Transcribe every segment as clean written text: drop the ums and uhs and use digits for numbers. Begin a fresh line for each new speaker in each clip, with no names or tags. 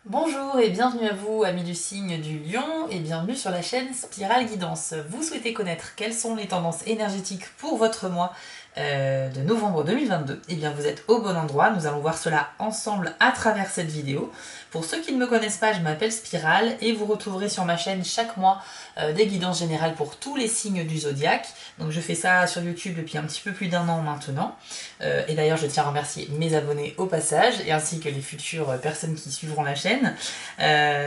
Bonjour et bienvenue à vous, amis du signe du lion, et bienvenue sur la chaîne Spirale Guidance. Vous souhaitez connaître quelles sont les tendances énergétiques pour votre mois de novembre 2022? Eh bien vous êtes au bon endroit, nous allons voir cela ensemble à travers cette vidéo. Pour ceux qui ne me connaissent pas, je m'appelle Spirale et vous retrouverez sur ma chaîne chaque mois des guidances générales pour tous les signes du zodiaque. Donc je fais ça sur YouTube depuis un petit peu plus d'1 an maintenant. Et d'ailleurs je tiens à remercier mes abonnés au passage et ainsi que les futures personnes qui suivront la chaîne.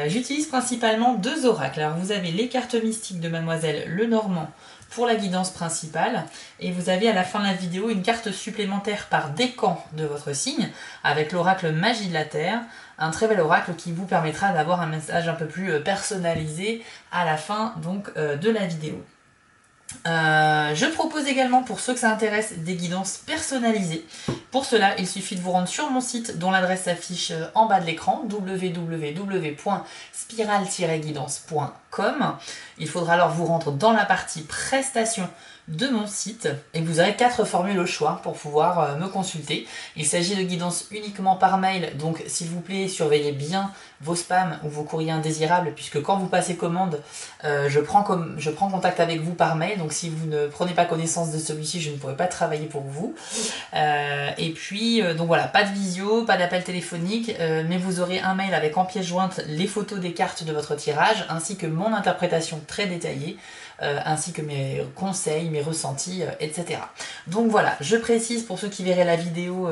J'utilise principalement deux oracles. Alors vous avez les cartes mystiques de Mademoiselle Lenormand pour la guidance principale et vous avez à la fin de la vidéo une carte supplémentaire par décan de votre signe avec l'oracle Magie de la Terre, un très bel oracle qui vous permettra d'avoir un message un peu plus personnalisé à la fin donc de la vidéo. Je propose également pour ceux que ça intéresse des guidances personnalisées. Pour cela, il suffit de vous rendre sur mon site dont l'adresse s'affiche en bas de l'écran, www.spiral-guidance.com. Il faudra alors vous rendre dans la partie prestations de mon site et vous aurez 4 formules au choix pour pouvoir me consulter. Il s'agit de guidances uniquement par mail, donc s'il vous plaît surveillez bien vos spams ou vos courriers indésirables puisque quand vous passez commande, je prends contact avec vous par mail, donc si vous ne prenez pas connaissance de celui-ci, je ne pourrai pas travailler pour vous. Et puis, donc voilà, pas de visio, pas d'appel téléphonique, mais vous aurez un mail avec en pièce jointe les photos des cartes de votre tirage, ainsi que mon interprétation très détaillée, ainsi que mes conseils, mes ressentis, etc. Donc voilà, je précise pour ceux qui verraient la vidéo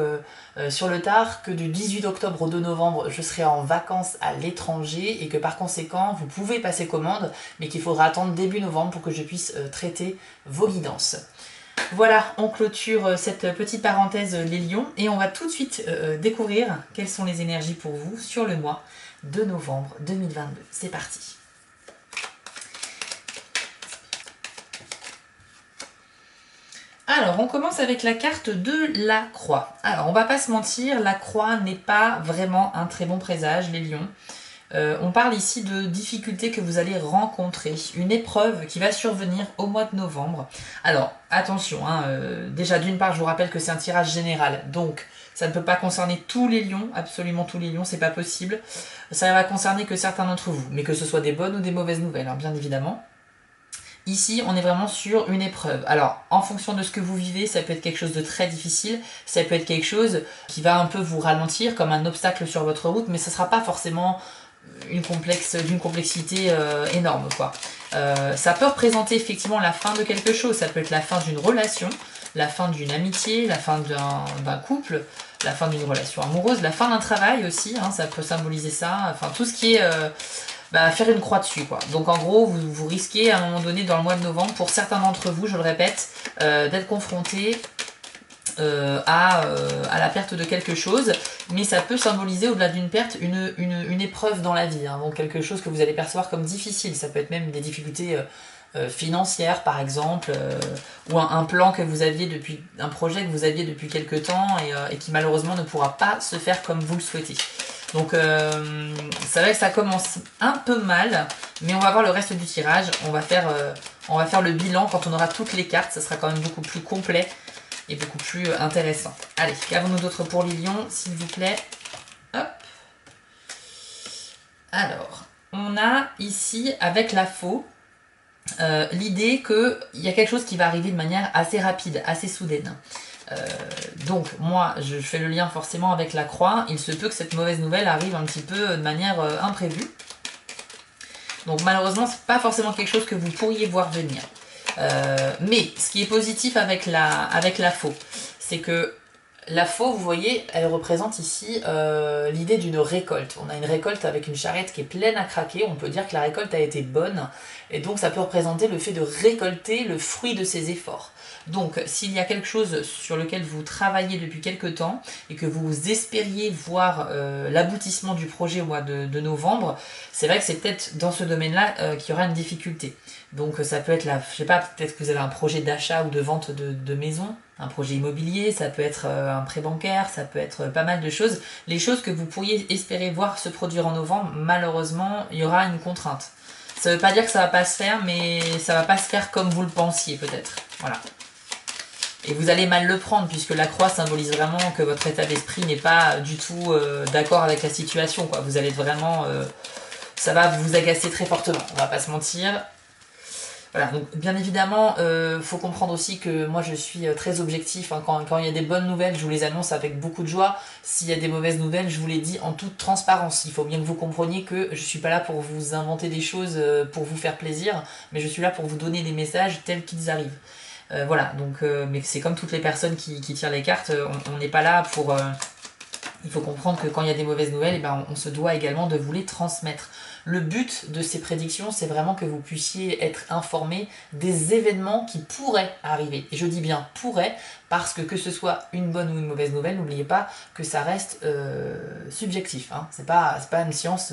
sur le tard que du 18 octobre au 2 novembre, je serai en vacances à l'étranger et que par conséquent, vous pouvez passer commande, mais qu'il faudra attendre début novembre pour que je puisse traiter vos guidances. Voilà, on clôture cette petite parenthèse les lions et on va tout de suite découvrir quelles sont les énergies pour vous sur le mois de novembre 2022. C'est parti. Alors, on commence avec la carte de la croix. Alors, on va pas se mentir, la croix n'est pas vraiment un très bon présage, les lions. On parle ici de difficultés que vous allez rencontrer, une épreuve qui va survenir au mois de novembre. Alors, attention, hein, déjà d'une part, je vous rappelle que c'est un tirage général, donc ça ne peut pas concerner tous les lions, absolument tous les lions, c'est pas possible. Ça va concerner que certains d'entre vous, mais que ce soit des bonnes ou des mauvaises nouvelles, hein, bien évidemment. Ici, on est vraiment sur une épreuve. Alors, en fonction de ce que vous vivez, ça peut être quelque chose de très difficile, ça peut être quelque chose qui va un peu vous ralentir, comme un obstacle sur votre route, mais ce ne sera pas forcément d'une complexité énorme, quoi. Ça peut représenter effectivement la fin de quelque chose, ça peut être la fin d'une relation, la fin d'une amitié, la fin d'un couple, la fin d'une relation amoureuse, la fin d'un travail aussi, hein, ça peut symboliser ça, enfin tout ce qui est faire une croix dessus, quoi. Donc en gros, vous risquez à un moment donné dans le mois de novembre, pour certains d'entre vous, je le répète, d'être confronté à la perte de quelque chose, mais ça peut symboliser au-delà d'une perte une épreuve dans la vie, hein, donc quelque chose que vous allez percevoir comme difficile. Ça peut être même des difficultés financières par exemple, ou un plan que vous aviez depuis, un projet que vous aviez depuis quelque temps et qui malheureusement ne pourra pas se faire comme vous le souhaitez. Donc c'est vrai que ça commence un peu mal, mais on va voir le reste du tirage. On va faire le bilan quand on aura toutes les cartes, ça sera quand même beaucoup plus complet et beaucoup plus intéressant. Allez, qu'avons-nous d'autre pour les lions, s'il vous plaît? Hop. Alors, on a ici, avec la faux, l'idée qu'il y a quelque chose qui va arriver de manière assez rapide, assez soudaine. Donc moi je fais le lien forcément avec la croix, il se peut que cette mauvaise nouvelle arrive un petit peu de manière imprévue. Donc malheureusement c'est pas forcément quelque chose que vous pourriez voir venir. Mais ce qui est positif avec la faux, c'est que la faux, vous voyez, elle représente ici l'idée d'une récolte. On a une récolte avec une charrette qui est pleine à craquer, on peut dire que la récolte a été bonne, et donc ça peut représenter le fait de récolter le fruit de ses efforts. Donc s'il y a quelque chose sur lequel vous travaillez depuis quelque temps et que vous espériez voir l'aboutissement du projet au mois de novembre, c'est vrai que c'est peut-être dans ce domaine-là qu'il y aura une difficulté. Donc ça peut être je sais pas, peut-être que vous avez un projet d'achat ou de vente de maison, un projet immobilier, ça peut être un prêt bancaire, ça peut être pas mal de choses. Les choses que vous pourriez espérer voir se produire en novembre, malheureusement, il y aura une contrainte. Ça veut pas dire que ça va pas se faire, mais ça va pas se faire comme vous le pensiez peut-être. Voilà. Et vous allez mal le prendre, puisque la croix symbolise vraiment que votre état d'esprit n'est pas du tout d'accord avec la situation, quoi. Vous allez vraiment... ça va vous agacer très fortement, on va pas se mentir. Voilà, donc bien évidemment, faut comprendre aussi que moi je suis très objectif, hein. Quand il y a des bonnes nouvelles, je vous les annonce avec beaucoup de joie. S'il y a des mauvaises nouvelles, je vous les dis en toute transparence. Il faut bien que vous compreniez que je suis pas là pour vous inventer des choses pour vous faire plaisir, mais je suis là pour vous donner des messages tels qu'ils arrivent. Voilà, donc mais c'est comme toutes les personnes qui tirent les cartes, on n'est pas là pour... il faut comprendre que quand il y a des mauvaises nouvelles, eh ben, on se doit également de vous les transmettre. Le but de ces prédictions, c'est vraiment que vous puissiez être informé des événements qui pourraient arriver. Et je dis bien pourraient, parce que ce soit une bonne ou une mauvaise nouvelle, n'oubliez pas que ça reste subjectif. Hein. C'est pas une science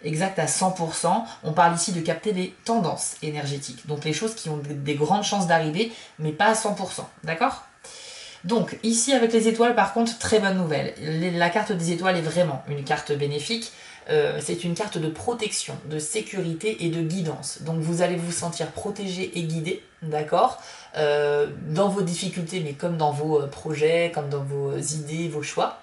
exacte à 100%. On parle ici de capter les tendances énergétiques. Donc les choses qui ont des grandes chances d'arriver, mais pas à 100%. D'accord ? Donc ici avec les étoiles, par contre, très bonne nouvelle. La carte des étoiles est vraiment une carte bénéfique. C'est une carte de protection, de sécurité et de guidance. Donc vous allez vous sentir protégé et guidé, d'accord, dans vos difficultés, mais comme dans vos projets, comme dans vos idées, vos choix.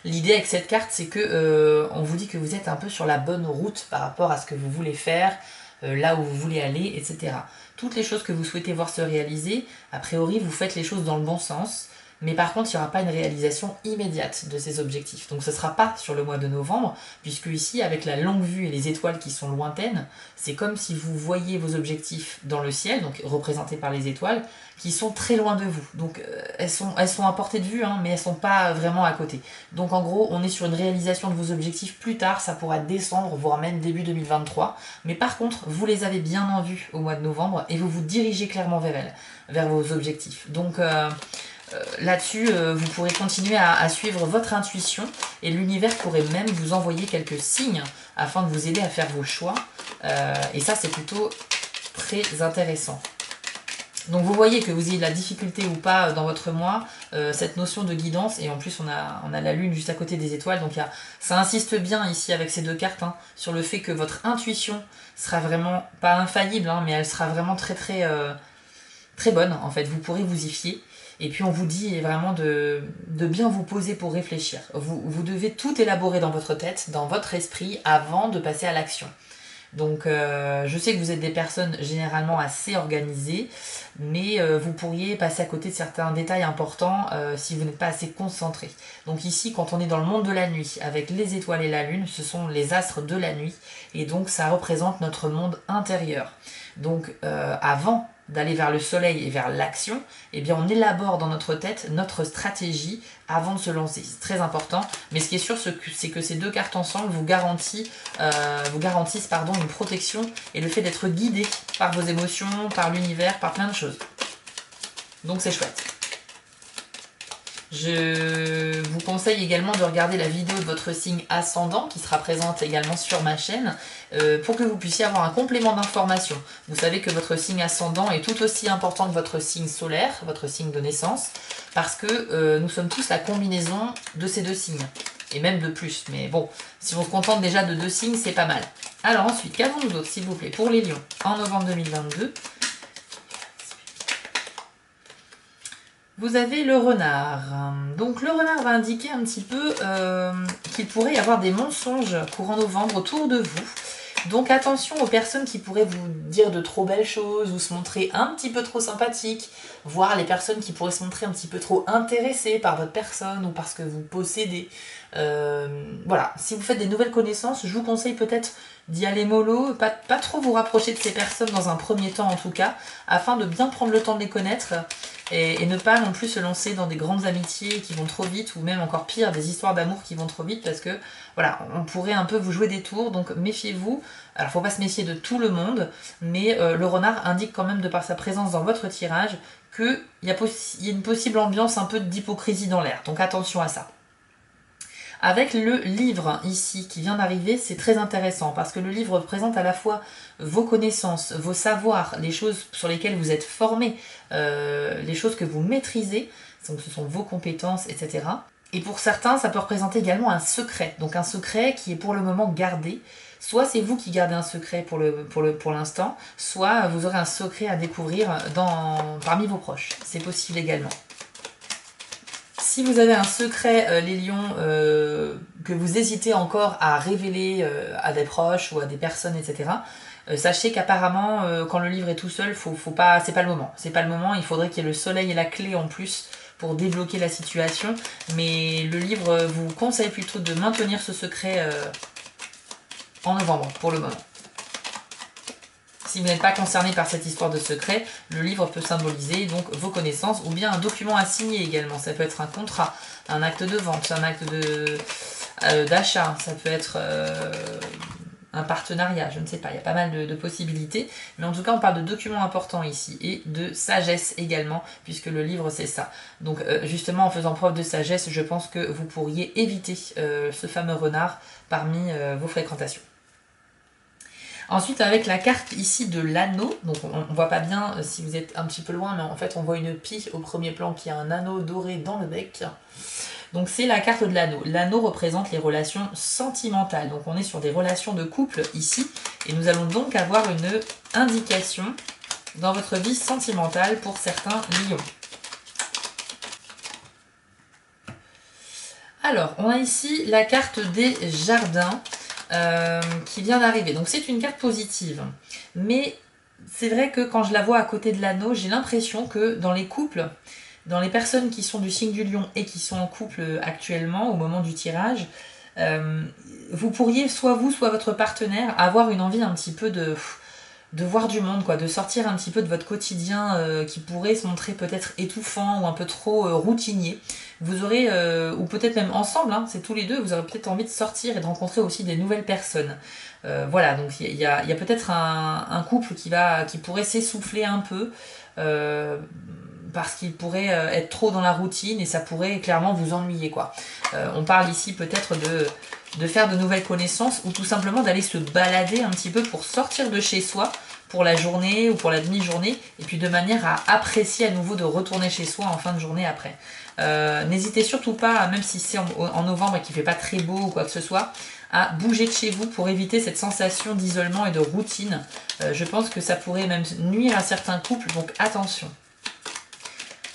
L'idée avec cette carte, c'est que on vous dit que vous êtes un peu sur la bonne route par rapport à ce que vous voulez faire, là où vous voulez aller, etc. Toutes les choses que vous souhaitez voir se réaliser, a priori, vous faites les choses dans le bon sens. Mais par contre, il n'y aura pas une réalisation immédiate de ces objectifs. Donc ce ne sera pas sur le mois de novembre, puisque ici, avec la longue vue et les étoiles qui sont lointaines, c'est comme si vous voyez vos objectifs dans le ciel, donc représentés par les étoiles, qui sont très loin de vous. Donc elles sont à portée de vue, hein, mais elles ne sont pas vraiment à côté. Donc en gros, on est sur une réalisation de vos objectifs plus tard, ça pourra décembre, voire même début 2023. Mais par contre, vous les avez bien en vue au mois de novembre, et vous vous dirigez clairement vers elles, vers vos objectifs. Donc... là-dessus, vous pourrez continuer à suivre votre intuition et l'univers pourrait même vous envoyer quelques signes afin de vous aider à faire vos choix. Et ça, c'est plutôt très intéressant. Donc vous voyez que vous ayez de la difficulté ou pas dans votre mois, cette notion de guidance, et en plus on a la lune juste à côté des étoiles, donc ça insiste bien ici avec ces deux cartes, hein, sur le fait que votre intuition sera vraiment, pas infaillible, hein, mais elle sera vraiment très très, très bonne en fait, vous pourrez vous y fier. Et puis on vous dit vraiment de bien vous poser pour réfléchir. Vous devez tout élaborer dans votre tête, dans votre esprit, avant de passer à l'action. Donc je sais que vous êtes des personnes généralement assez organisées, mais vous pourriez passer à côté de certains détails importants si vous n'êtes pas assez concentré. Donc ici, quand on est dans le monde de la nuit, avec les étoiles et la lune, ce sont les astres de la nuit, et donc ça représente notre monde intérieur. Donc avant d'aller vers le soleil et vers l'action, eh bien on élabore dans notre tête notre stratégie avant de se lancer. C'est très important, mais ce qui est sûr, c'est que ces deux cartes ensemble vous garantissent une protection et le fait d'être guidé par vos émotions, par l'univers, par plein de choses. Donc c'est chouette. Je vous conseille également de regarder la vidéo de votre signe ascendant qui sera présente également sur ma chaîne pour que vous puissiez avoir un complément d'information. Vous savez que votre signe ascendant est tout aussi important que votre signe solaire, votre signe de naissance, parce que nous sommes tous la combinaison de ces deux signes, et même de plus. Mais bon, si on se contente déjà de deux signes, c'est pas mal. Alors ensuite, qu'avons-nous d'autre, s'il vous plaît, pour les lions en novembre 2022? Vous avez le renard. Donc le renard va indiquer un petit peu qu'il pourrait y avoir des mensonges courant novembre autour de vous. Donc attention aux personnes qui pourraient vous dire de trop belles choses ou se montrer un petit peu trop sympathiques, voire les personnes qui pourraient se montrer un petit peu trop intéressées par votre personne ou parce que vous possédez. Voilà, si vous faites des nouvelles connaissances, je vous conseille peut-être d'y aller mollo, pas trop vous rapprocher de ces personnes dans un premier temps en tout cas, afin de bien prendre le temps de les connaître et ne pas non plus se lancer dans des grandes amitiés qui vont trop vite, ou même encore pire, des histoires d'amour qui vont trop vite, parce que voilà, on pourrait un peu vous jouer des tours, donc méfiez-vous. Alors faut pas se méfier de tout le monde, mais le renard indique quand même de par sa présence dans votre tirage qu'il y a une possible ambiance un peu d'hypocrisie dans l'air, donc attention à ça. Avec le livre ici qui vient d'arriver, c'est très intéressant parce que le livre présente à la fois vos connaissances, vos savoirs, les choses sur lesquelles vous êtes formé, les choses que vous maîtrisez, donc ce sont vos compétences, etc. Et pour certains, ça peut représenter également un secret. Donc un secret qui est pour le moment gardé. Soit c'est vous qui gardez un secret pour l'instant, soit vous aurez un secret à découvrir parmi vos proches. C'est possible également. Si vous avez un secret, les lions, que vous hésitez encore à révéler à des proches ou à des personnes, etc., sachez qu'apparemment, quand le livre est tout seul, c'est pas le moment. C'est pas le moment, il faudrait qu'il y ait le soleil et la clé en plus pour débloquer la situation. Mais le livre vous conseille plutôt de maintenir ce secret en novembre, pour le moment. Si vous n'êtes pas concerné par cette histoire de secret, le livre peut symboliser donc vos connaissances ou bien un document à signer également. Ça peut être un contrat, un acte de vente, un acte d'achat, ça peut être un partenariat, je ne sais pas, il y a pas mal de possibilités. Mais en tout cas, on parle de documents importants ici et de sagesse également, puisque le livre c'est ça. Donc justement, en faisant preuve de sagesse, je pense que vous pourriez éviter ce fameux renard parmi vos fréquentations. Ensuite, avec la carte ici de l'anneau, donc on ne voit pas bien si vous êtes un petit peu loin, mais en fait on voit une pie au premier plan qui a un anneau doré dans le bec. Donc c'est la carte de l'anneau. L'anneau représente les relations sentimentales. Donc on est sur des relations de couple ici. Et nous allons donc avoir une indication dans votre vie sentimentale pour certains lions. Alors, on a ici la carte des jardins. Qui vient d'arriver. Donc c'est une carte positive. Mais c'est vrai que quand je la vois à côté de l'anneau, j'ai l'impression que dans les couples, dans les personnes qui sont du signe du lion et qui sont en couple actuellement au moment du tirage, vous pourriez, soit vous, soit votre partenaire, avoir une envie un petit peu de voir du monde, quoi, de sortir un petit peu de votre quotidien qui pourrait se montrer peut-être étouffant ou un peu trop routinier. Vous aurez, ou peut-être même ensemble, hein, c'est tous les deux, vous aurez peut-être envie de sortir et de rencontrer aussi des nouvelles personnes. Voilà, donc il y a peut-être un couple qui pourrait s'essouffler un peu, parce qu'il pourrait être trop dans la routine et ça pourrait clairement vous ennuyer, quoi. On parle ici peut-être de faire de nouvelles connaissances ou tout simplement d'aller se balader un petit peu pour sortir de chez soi pour la journée ou pour la demi-journée et puis de manière à apprécier à nouveau de retourner chez soi en fin de journée après. N'hésitez surtout pas, même si c'est en novembre et qu'il ne fait pas très beau ou quoi que ce soit, à bouger de chez vous pour éviter cette sensation d'isolement et de routine. Je pense que ça pourrait même nuire à certains couples, donc attention.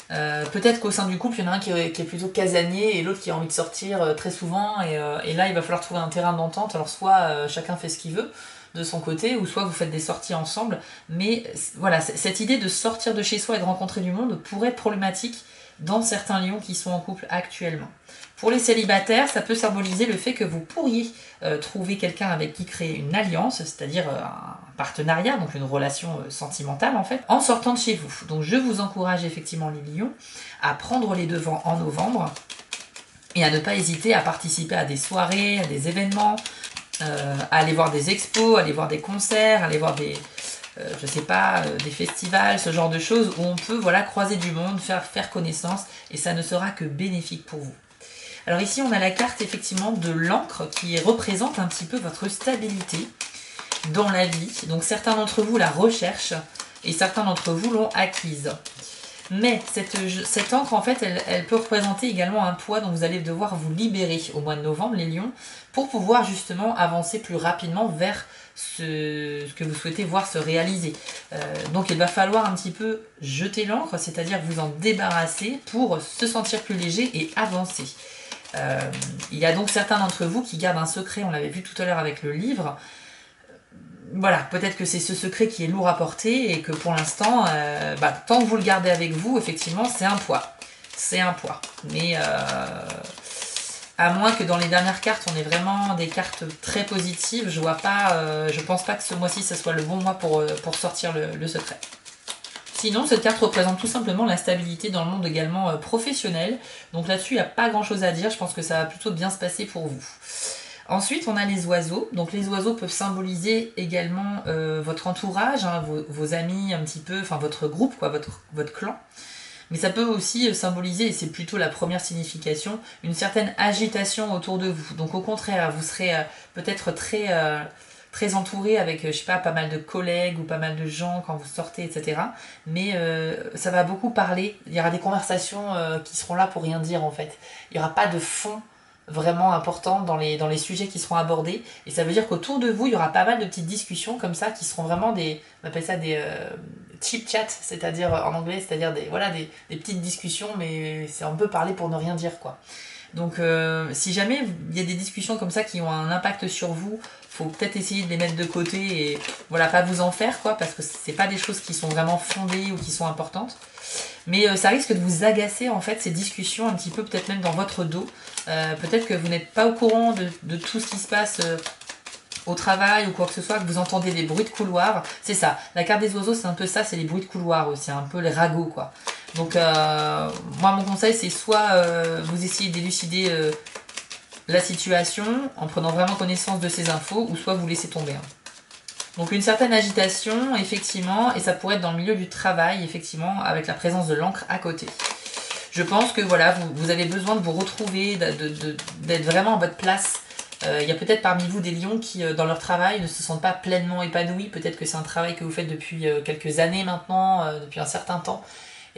Peut-être qu'au sein du couple, il y en a un qui est plutôt casanier et l'autre qui a envie de sortir très souvent et là il va falloir trouver un terrain d'entente. Alors soit chacun fait ce qu'il veut de son côté ou soit vous faites des sorties ensemble, mais voilà, cette idée de sortir de chez soi et de rencontrer du monde pourrait être problématique dans certains lions qui sont en couple actuellement. Pour les célibataires, ça peut symboliser le fait que vous pourriez trouver quelqu'un avec qui créer une alliance, c'est-à-dire un partenariat, donc une relation sentimentale en fait, en sortant de chez vous. Donc je vous encourage effectivement les lions à prendre les devants en novembre et à ne pas hésiter à participer à des soirées, à des événements, à aller voir des expos, à aller voir des concerts, à aller voir des festivals, ce genre de choses où on peut croiser du monde, faire connaissance et ça ne sera que bénéfique pour vous. Alors ici, on a la carte effectivement de l'encre qui représente un petit peu votre stabilité dans la vie. Donc certains d'entre vous la recherchent et certains d'entre vous l'ont acquise. Mais cette encre, en fait, elle peut représenter également un poids dont vous allez devoir vous libérer au mois de novembre, les lions, pour pouvoir justement avancer plus rapidement vers ce que vous souhaitez voir se réaliser. Donc il va falloir un petit peu jeter l'encre, c'est-à-dire vous en débarrasser pour se sentir plus léger et avancer. Il y a donc certains d'entre vous qui gardent un secret, on l'avait vu tout à l'heure avec le livre. Voilà, peut-être que c'est ce secret qui est lourd à porter et que pour l'instant, tant que vous le gardez avec vous, effectivement, c'est un poids. C'est un poids. Mais à moins que dans les dernières cartes, on ait vraiment des cartes très positives, je pense pas que ce mois-ci, ce soit le bon mois pour sortir le secret. Sinon, cette carte représente tout simplement la stabilité dans le monde également professionnel. Donc là-dessus, il n'y a pas grand-chose à dire. Je pense que ça va plutôt bien se passer pour vous. Ensuite, on a les oiseaux. Donc les oiseaux peuvent symboliser également votre entourage, hein, vos amis un petit peu, enfin votre groupe, quoi, votre clan. Mais ça peut aussi symboliser, et c'est plutôt la première signification, une certaine agitation autour de vous. Donc au contraire, vous serez peut-être très très entouré avec, je sais pas, pas mal de collègues ou pas mal de gens quand vous sortez, etc. Mais ça va beaucoup parler. Il y aura des conversations qui seront là pour rien dire en fait. Il n'y aura pas de fond vraiment important dans les sujets qui seront abordés. Et ça veut dire qu'autour de vous, il y aura pas mal de petites discussions comme ça qui seront vraiment des, on appelle ça des chit chat, c'est-à-dire en anglais, c'est-à-dire des, voilà, des petites discussions, mais c'est un peu parler pour ne rien dire quoi. Donc si jamais il y a des discussions comme ça qui ont un impact sur vous, faut peut-être essayer de les mettre de côté et voilà, pas vous en faire quoi, parce que c'est pas des choses qui sont vraiment fondées ou qui sont importantes. Mais ça risque de vous agacer en fait ces discussions un petit peu, peut-être même dans votre dos. Peut-être que vous n'êtes pas au courant de tout ce qui se passe au travail ou quoi que ce soit, que vous entendez des bruits de couloir. C'est ça, la carte des oiseaux c'est un peu ça, c'est les bruits de couloir aussi, un peu les ragots quoi. Donc moi mon conseil c'est soit vous essayez d'élucider la situation en prenant vraiment connaissance de ces infos, ou soit vous laissez tomber. Hein. Donc une certaine agitation, effectivement, et ça pourrait être dans le milieu du travail, effectivement, avec la présence de l'encre à côté. Je pense que voilà, vous avez besoin de vous retrouver, d'être vraiment à votre place. Il y a peut-être parmi vous des lions qui, dans leur travail, ne se sentent pas pleinement épanouis. Peut-être que c'est un travail que vous faites depuis quelques années maintenant, depuis un certain temps,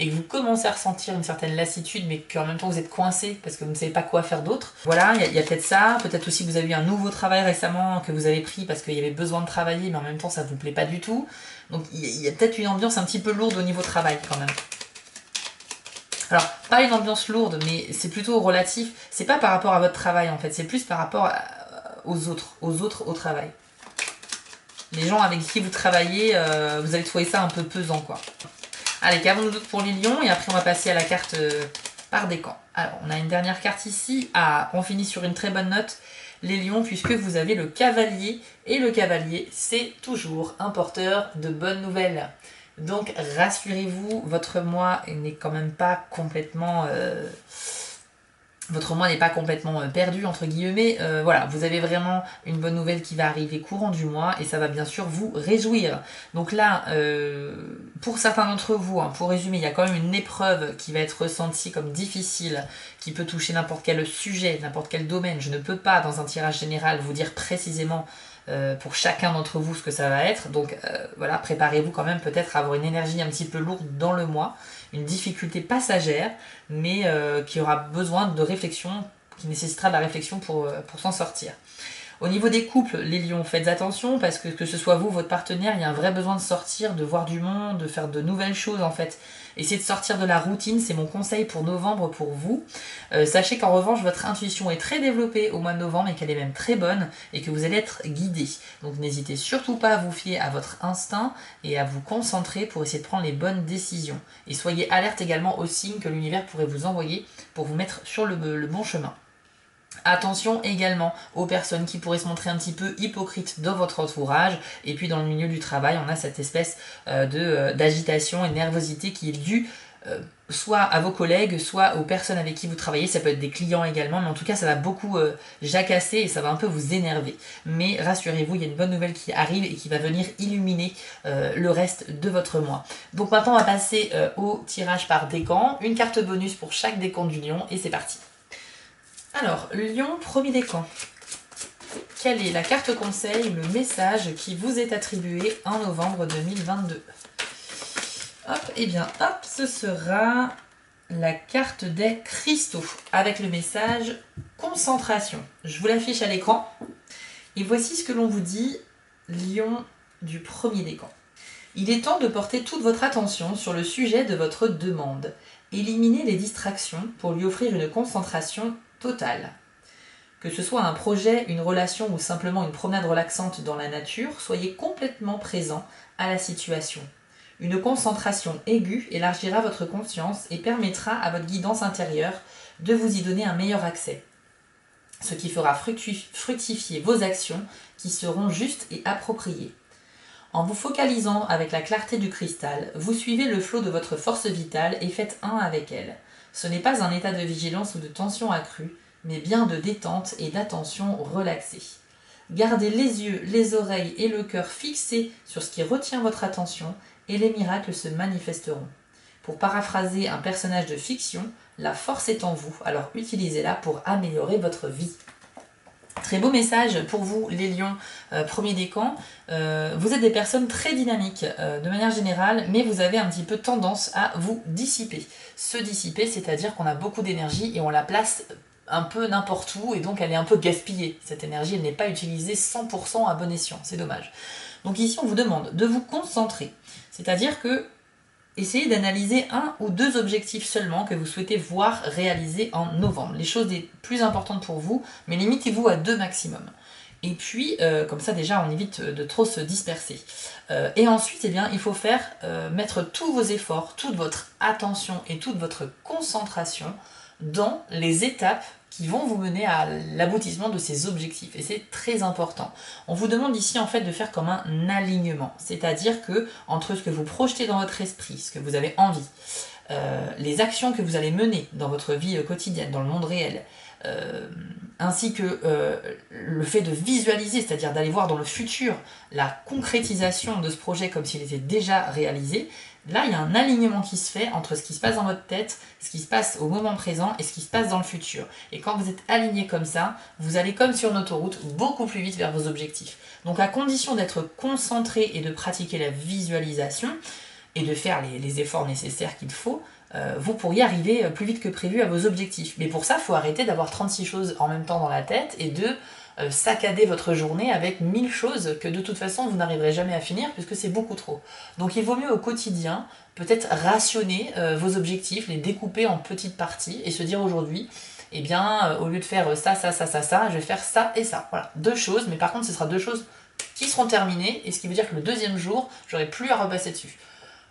et que vous commencez à ressentir une certaine lassitude, mais qu'en même temps vous êtes coincé parce que vous ne savez pas quoi faire d'autre. Voilà, il y a peut-être ça, peut-être aussi que vous avez eu un nouveau travail récemment que vous avez pris parce qu'il y avait besoin de travailler, mais en même temps ça vous plaît pas du tout. Donc il y a peut-être une ambiance un petit peu lourde au niveau travail quand même. Alors, pas une ambiance lourde, mais c'est plutôt relatif. C'est pas par rapport à votre travail en fait, c'est plus par rapport aux autres au travail. Les gens avec qui vous travaillez, vous allez trouver ça un peu pesant quoi. Allez, qu'avons-nous d'autre pour les lions? Et après, on va passer à la carte par décan. Alors, on a une dernière carte ici. Ah, on finit sur une très bonne note, les lions, puisque vous avez le cavalier. Et le cavalier, c'est toujours un porteur de bonnes nouvelles. Donc, rassurez-vous, votre mois n'est quand même pas complètement... votre mois n'est pas complètement perdu, entre guillemets. Voilà, vous avez vraiment une bonne nouvelle qui va arriver courant du mois et ça va bien sûr vous réjouir. Donc là, pour certains d'entre vous, hein, pour résumer, il y a quand même une épreuve qui va être ressentie comme difficile, qui peut toucher n'importe quel sujet, n'importe quel domaine. Je ne peux pas, dans un tirage général, vous dire précisément pour chacun d'entre vous ce que ça va être. Donc voilà, préparez-vous quand même peut-être à avoir une énergie un petit peu lourde dans le mois, une difficulté passagère, mais qui aura besoin de réflexion, qui nécessitera de la réflexion pour s'en sortir. Au niveau des couples, les lions, faites attention parce que ce soit vous, votre partenaire, il y a un vrai besoin de sortir, de voir du monde, de faire de nouvelles choses en fait. Essayez de sortir de la routine, c'est mon conseil pour novembre pour vous. Sachez qu'en revanche, votre intuition est très développée au mois de novembre et qu'elle est même très bonne et que vous allez être guidé. Donc n'hésitez surtout pas à vous fier à votre instinct et à vous concentrer pour essayer de prendre les bonnes décisions. Et soyez alerte également aux signes que l'univers pourrait vous envoyer pour vous mettre sur le bon chemin. Attention également aux personnes qui pourraient se montrer un petit peu hypocrites dans votre entourage. Et puis dans le milieu du travail, on a cette espèce d'agitation et de nervosité qui est due soit à vos collègues, soit aux personnes avec qui vous travaillez. Ça peut être des clients également, mais en tout cas ça va beaucoup jacasser et ça va un peu vous énerver. Mais rassurez-vous, il y a une bonne nouvelle qui arrive et qui va venir illuminer le reste de votre mois. Donc maintenant on va passer au tirage par décan. Une carte bonus pour chaque décan du lion et c'est parti. Alors, Lion, premier décan. Quelle est la carte conseil, le message qui vous est attribué en novembre 2022? Hop, et bien hop, ce sera la carte des cristaux avec le message concentration. Je vous l'affiche à l'écran. Et voici ce que l'on vous dit, Lion du premier décan. Il est temps de porter toute votre attention sur le sujet de votre demande. Éliminez les distractions pour lui offrir une concentration totale. Que ce soit un projet, une relation ou simplement une promenade relaxante dans la nature, soyez complètement présent à la situation. Une concentration aiguë élargira votre conscience et permettra à votre guidance intérieure de vous y donner un meilleur accès. Ce qui fera fructifier vos actions qui seront justes et appropriées. En vous focalisant avec la clarté du cristal, vous suivez le flot de votre force vitale et faites un avec elle. Ce n'est pas un état de vigilance ou de tension accrue, mais bien de détente et d'attention relaxée. Gardez les yeux, les oreilles et le cœur fixés sur ce qui retient votre attention et les miracles se manifesteront. Pour paraphraser un personnage de fiction, la force est en vous, alors utilisez-la pour améliorer votre vie. Très beau message pour vous, les lions, premier décan. Vous êtes des personnes très dynamiques de manière générale, mais vous avez un petit peu tendance à vous dissiper. Se dissiper, c'est-à-dire qu'on a beaucoup d'énergie et on la place un peu n'importe où, et donc elle est un peu gaspillée. Cette énergie, elle n'est pas utilisée 100% à bon escient, c'est dommage. Donc ici, on vous demande de vous concentrer. C'est-à-dire que essayez d'analyser un ou deux objectifs seulement que vous souhaitez voir réalisés en novembre. Les choses les plus importantes pour vous, mais limitez-vous à 2 maximum. Et puis, comme ça déjà, on évite de trop se disperser. Et ensuite, eh bien, il faut mettre tous vos efforts, toute votre attention et toute votre concentration dans les étapes qui vont vous mener à l'aboutissement de ces objectifs. Et c'est très important. On vous demande ici en fait de faire comme un alignement. C'est-à-dire que entre ce que vous projetez dans votre esprit, ce que vous avez envie, les actions que vous allez mener dans votre vie quotidienne, dans le monde réel, ainsi que le fait de visualiser, c'est-à-dire d'aller voir dans le futur la concrétisation de ce projet comme s'il était déjà réalisé, là il y a un alignement qui se fait entre ce qui se passe dans votre tête, ce qui se passe au moment présent et ce qui se passe dans le futur. Et quand vous êtes aligné comme ça, vous allez comme sur une autoroute beaucoup plus vite vers vos objectifs. Donc à condition d'être concentré et de pratiquer la visualisation et de faire les efforts nécessaires qu'il faut, vous pourriez arriver plus vite que prévu à vos objectifs. Mais pour ça, il faut arrêter d'avoir 36 choses en même temps dans la tête et de saccader votre journée avec 1000 choses que de toute façon vous n'arriverez jamais à finir puisque c'est beaucoup trop. Donc il vaut mieux au quotidien peut-être rationner vos objectifs, les découper en petites parties et se dire aujourd'hui, eh bien au lieu de faire ça, je vais faire ça et ça. Voilà, 2 choses, mais par contre ce sera 2 choses qui seront terminées et ce qui veut dire que le deuxième jour, j'aurai plus à repasser dessus.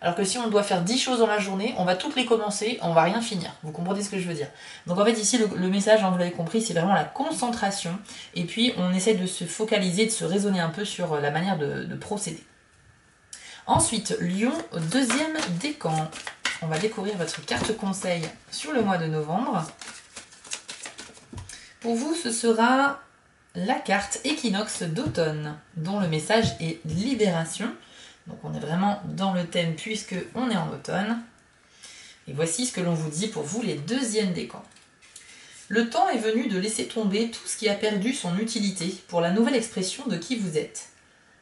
Alors que si on doit faire 10 choses dans la journée, on va toutes les commencer, on va rien finir. Vous comprenez ce que je veux dire? Donc en fait ici le message, vous l'avez compris, c'est vraiment la concentration. Et puis on essaie de se focaliser, de se raisonner un peu sur la manière de procéder. Ensuite, Lion, deuxième décan. On va découvrir votre carte conseil sur le mois de novembre. Pour vous, ce sera la carte équinoxe d'automne, dont le message est libération. Donc on est vraiment dans le thème puisque on est en automne. Et voici ce que l'on vous dit pour vous les deuxièmes décans. Le temps est venu de laisser tomber tout ce qui a perdu son utilité pour la nouvelle expression de qui vous êtes.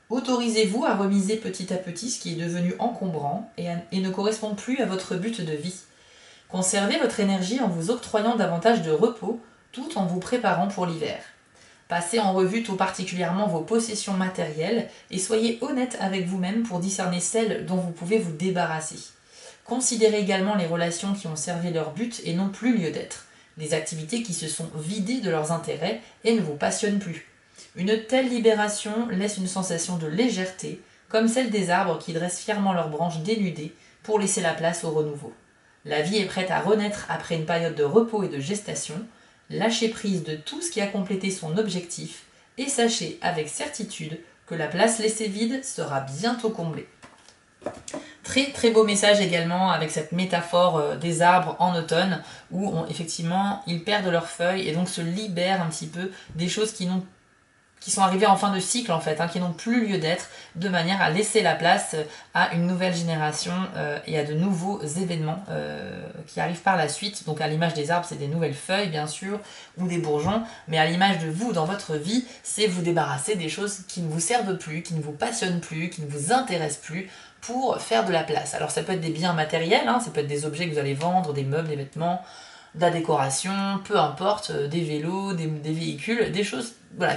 Autorisez-vous à remiser petit à petit ce qui est devenu encombrant et ne correspond plus à votre but de vie. Conservez votre énergie en vous octroyant davantage de repos tout en vous préparant pour l'hiver. Passez en revue tout particulièrement vos possessions matérielles et soyez honnête avec vous-même pour discerner celles dont vous pouvez vous débarrasser. Considérez également les relations qui ont servi leur but et n'ont plus lieu d'être, des activités qui se sont vidées de leurs intérêts et ne vous passionnent plus. Une telle libération laisse une sensation de légèreté, comme celle des arbres qui dressent fièrement leurs branches dénudées pour laisser la place au renouveau. La vie est prête à renaître après une période de repos et de gestation. Lâchez prise de tout ce qui a complété son objectif et sachez avec certitude que la place laissée vide sera bientôt comblée. Très très beau message également avec cette métaphore des arbres en automne où effectivement ils perdent leurs feuilles et donc se libèrent un petit peu des choses qui sont arrivées en fin de cycle en fait, qui n'ont plus lieu d'être, de manière à laisser la place à une nouvelle génération et à de nouveaux événements qui arrivent par la suite. Donc à l'image des arbres, c'est des nouvelles feuilles bien sûr, ou des bourgeons, mais à l'image de vous dans votre vie, c'est vous débarrasser des choses qui ne vous servent plus, qui ne vous passionnent plus, qui ne vous intéressent plus, pour faire de la place. Alors ça peut être des biens matériels, ça peut être des objets que vous allez vendre, des meubles, des vêtements, de la décoration, peu importe, des vélos, des véhicules, des choses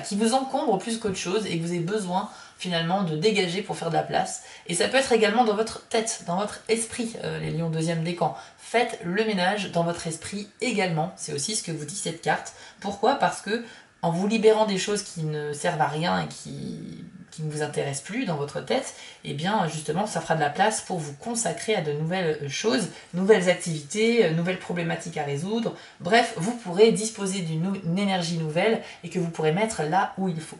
qui vous encombrent plus qu'autre chose et que vous avez besoin finalement de dégager pour faire de la place. Et ça peut être également dans votre tête, dans votre esprit, les lions deuxième décan. Faites le ménage dans votre esprit également, c'est aussi ce que vous dit cette carte. Pourquoi? Parce que en vous libérant des choses qui ne servent à rien et qui ne vous intéressent plus dans votre tête, et bien justement ça fera de la place pour vous consacrer à de nouvelles choses, nouvelles activités, nouvelles problématiques à résoudre. Bref, vous pourrez disposer d'une énergie nouvelle et que vous pourrez mettre là où il faut.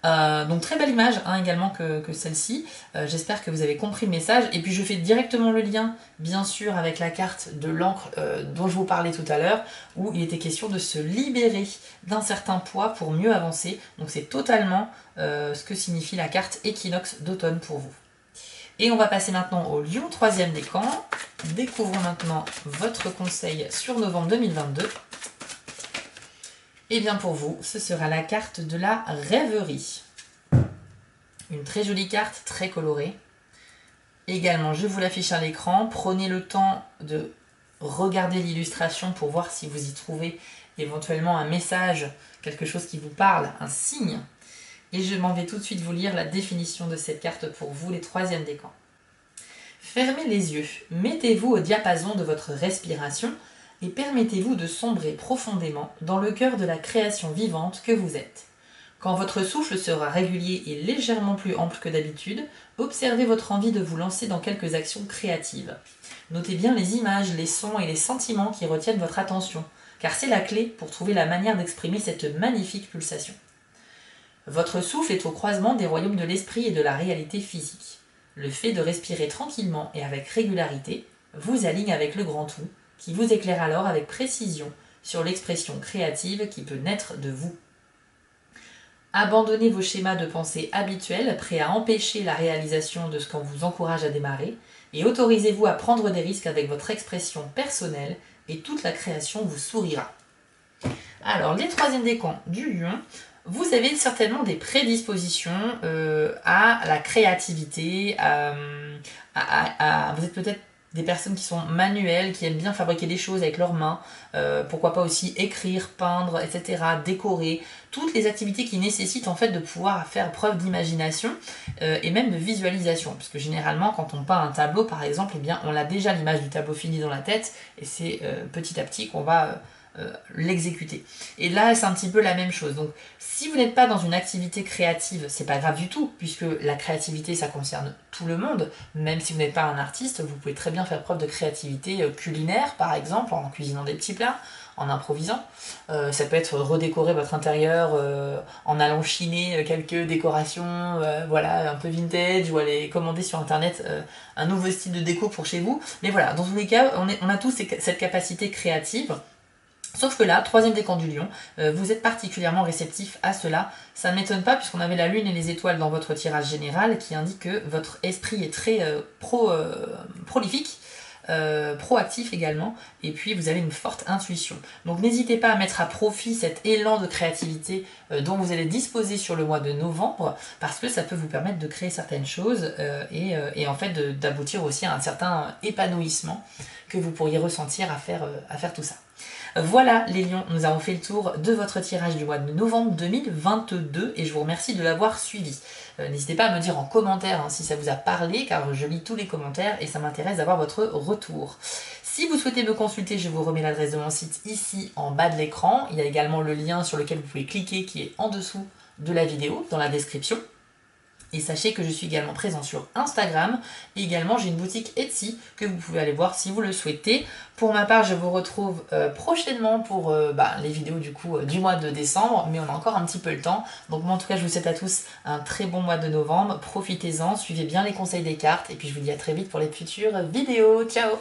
Donc très belle image également que celle-ci. J'espère que vous avez compris le message. Et puis je fais directement le lien, bien sûr, avec la carte de l'encre dont je vous parlais tout à l'heure, où il était question de se libérer d'un certain poids pour mieux avancer. Donc c'est totalement ce que signifie la carte équinoxe d'automne pour vous. Et on va passer maintenant au lion troisième décan. Découvrons maintenant votre conseil sur novembre 2022. Et bien pour vous, ce sera la carte de la rêverie. Une très jolie carte, très colorée. Également, je vous l'affiche à l'écran. Prenez le temps de regarder l'illustration pour voir si vous y trouvez éventuellement un message, quelque chose qui vous parle, un signe. Et je m'en vais tout de suite vous lire la définition de cette carte pour vous, les troisièmes décans. Fermez les yeux, mettez-vous au diapason de votre respiration et permettez-vous de sombrer profondément dans le cœur de la création vivante que vous êtes. Quand votre souffle sera régulier et légèrement plus ample que d'habitude, observez votre envie de vous lancer dans quelques actions créatives. Notez bien les images, les sons et les sentiments qui retiennent votre attention, car c'est la clé pour trouver la manière d'exprimer cette magnifique pulsation. Votre souffle est au croisement des royaumes de l'esprit et de la réalité physique. Le fait de respirer tranquillement et avec régularité vous aligne avec le grand tout, qui vous éclaire alors avec précision sur l'expression créative qui peut naître de vous. Abandonnez vos schémas de pensée habituels, prêts à empêcher la réalisation de ce qu'on vous encourage à démarrer, et autorisez-vous à prendre des risques avec votre expression personnelle, et toute la création vous sourira. Alors, les troisièmes décans du lion, vous avez certainement des prédispositions à la créativité, vous êtes peut-être des personnes qui sont manuelles, qui aiment bien fabriquer des choses avec leurs mains, pourquoi pas aussi écrire, peindre, etc., décorer, toutes les activités qui nécessitent en fait de pouvoir faire preuve d'imagination et même de visualisation, parce que généralement quand on peint un tableau par exemple, eh bien, on a déjà l'image du tableau fini dans la tête, et c'est petit à petit qu'on va l'exécuter. Et là, c'est un petit peu la même chose. Donc, si vous n'êtes pas dans une activité créative, c'est pas grave du tout, puisque la créativité, ça concerne tout le monde. Même si vous n'êtes pas un artiste, vous pouvez très bien faire preuve de créativité culinaire, par exemple, en cuisinant des petits plats, en improvisant. Ça peut être redécorer votre intérieur en allant chiner quelques décorations, voilà, un peu vintage, ou aller commander sur internet un nouveau style de déco pour chez vous. Mais voilà, dans tous les cas, on a tous cette capacité créative. Sauf que là, troisième décan du lion, vous êtes particulièrement réceptif à cela. Ça ne m'étonne pas puisqu'on avait la lune et les étoiles dans votre tirage général qui indique que votre esprit est très prolifique, proactif également, et puis vous avez une forte intuition. Donc n'hésitez pas à mettre à profit cet élan de créativité dont vous allez disposer sur le mois de novembre, parce que ça peut vous permettre de créer certaines choses et en fait d'aboutir aussi à un certain épanouissement que vous pourriez ressentir à faire tout ça. Voilà les lions, nous avons fait le tour de votre tirage du mois de novembre 2022 et je vous remercie de l'avoir suivi. N'hésitez pas à me dire en commentaire si ça vous a parlé, car je lis tous les commentaires et ça m'intéresse d'avoir votre retour. Si vous souhaitez me consulter, je vous remets l'adresse de mon site ici en bas de l'écran. Il y a également le lien sur lequel vous pouvez cliquer qui est en dessous de la vidéo, dans la description. Et sachez que je suis également présent sur Instagram. Et également, j'ai une boutique Etsy que vous pouvez aller voir si vous le souhaitez. Pour ma part, je vous retrouve prochainement pour les vidéos du mois de décembre. Mais on a encore un petit peu le temps. Donc moi, en tout cas, je vous souhaite à tous un très bon mois de novembre. Profitez-en, suivez bien les conseils des cartes. Et puis, je vous dis à très vite pour les futures vidéos. Ciao!